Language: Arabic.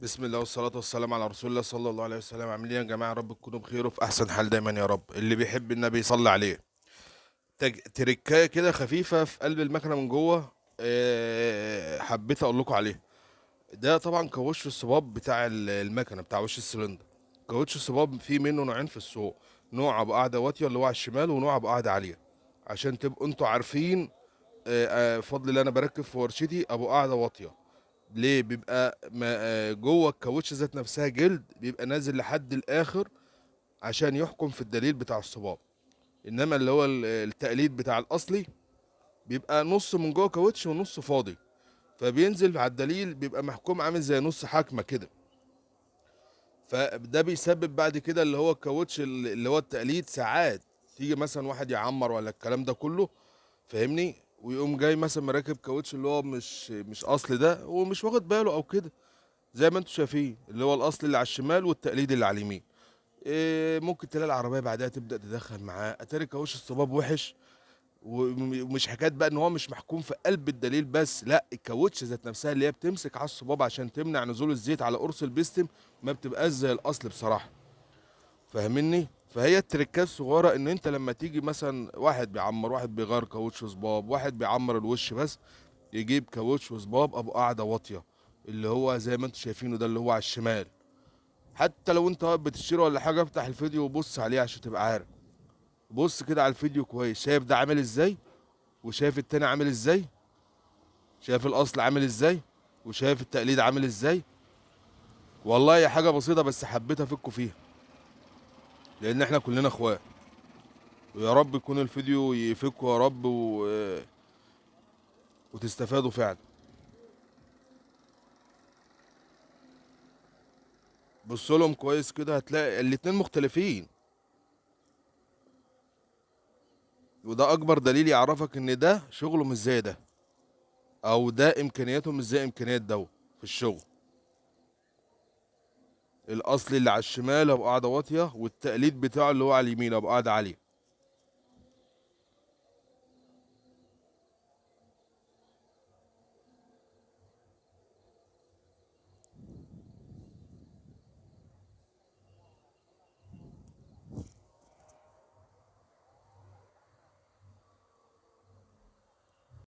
بسم الله والصلاة والسلام على رسول الله صلى الله عليه وسلم. عاملين إيه يا جماعة؟ رب تكونوا بخير وفي أحسن حال دايما يا رب. اللي بيحب النبي يصلي عليه. تركاية كده خفيفة في قلب المكنة من جوه. حبيت أقول لكم عليها. ده طبعا كاوتش الصباب بتاع المكنة بتاع وش السلندر. كاوتش الصباب فيه منه نوعين في السوق. نوع أبو قاعدة واطية اللي هو على الشمال، ونوع أبو قاعدة عالية. عشان تبقوا انتوا عارفين. فضل اللي أنا بركب في ورشتي أبو قاعدة واطية. ليه بيبقى جوه الكاوتش ذات نفسها جلد بيبقى نازل لحد الاخر عشان يحكم في الدليل بتاع الصباب. انما اللي هو التقليد بتاع الاصلي بيبقى نص من جوه كاوتش ونص فاضي. فبينزل على الدليل بيبقى محكوم عامل زي نص حكمه كده. فده بيسبب بعد كده اللي هو الكاوتش اللي هو التقليد ساعات تيجي مثلا واحد يعمر ولا الكلام ده كله. فاهمني؟ ويقوم جاي مثلا مركب كاوتش اللي هو مش اصلي ده ومش واخد باله او كده. زي ما انتم شايفين اللي هو الاصل اللي على الشمال والتقليد اللي على اليمين. إيه ممكن تلاقي العربيه بعدها تبدا تدخل معاه اتاري كاوش الصباب وحش. ومش حكايه بقى ان هو مش محكوم في قلب الدليل بس، لا الكاوتش ذات نفسها اللي هي بتمسك على الصباب عشان تمنع نزول الزيت على قرص البيستم ما بتبقاش زي الاصل بصراحه. فاهمني؟ فهي التركات الصغيره ان انت لما تيجي مثلا واحد بيعمر، واحد بيغير كاوتش صباب، واحد بيعمر الوش بس، يجيب كاوتش وصباب ابو قاعده واطيه اللي هو زي ما انتم شايفينه ده اللي هو على الشمال. حتى لو انت واقف بتشتري ولا حاجه افتح الفيديو وبص عليه عشان تبقى عارف. بص كده على الفيديو كويس، شايف ده عامل ازاي وشايف التاني عامل ازاي. شايف الاصل عامل ازاي وشايف التقليد عامل ازاي. والله هي حاجه بسيطه بس حبيت افكوا فيها لان احنا كلنا اخوات. ويا رب يكون الفيديو يفكوا يا رب وتستفادوا فعلا. بص لهم كويس كده هتلاقي الاتنين مختلفين. وده اكبر دليل يعرفك ان ده شغله مش زي ده، او ده امكانياته مش زي امكانيات ده في الشغل. الاصلي اللي على الشمال ابو قاعده واطيه والتقليد بتاعه اللي هو على اليمين ابو قاعده عاليه.